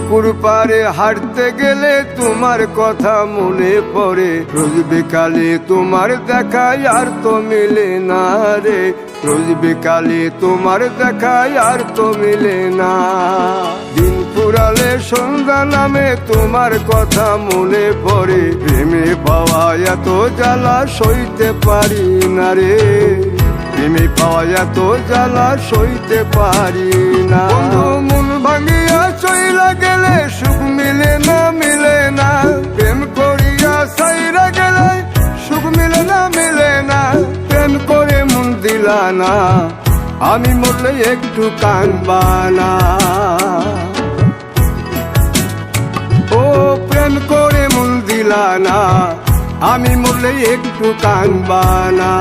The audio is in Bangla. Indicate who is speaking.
Speaker 1: পুকুর পাড়ে হাঁটতে গেলে তোমার কথা মনে পড়ে, রোজ বিকালে তোমার দেখায় আর তো মিলে না রে, রোজ বিকালে তোমার দেখায় আর তো মিলে না। দিন ফুরালে সন্ধ্যা নামে তোমার কথা মনে পড়ে, প্রেমে পাওয়া এত জ্বালা সইতে পারি না রে, প্রেমে পাওয়া এত জ্বালা সইতে পারি না। মন ভাঙিয়া চইলা গেলে সুখ মিলে না, মিলে না, প্রেম করিয়া সাইরা গেলে সুখ মিলে না, মিলে না, প্রেম করে মন দিলা না, আমি মরলে একটু কাঁদবা না। ও প্রেম করে মন দিলা না, আমি মরলে একটু কাঁদবা না।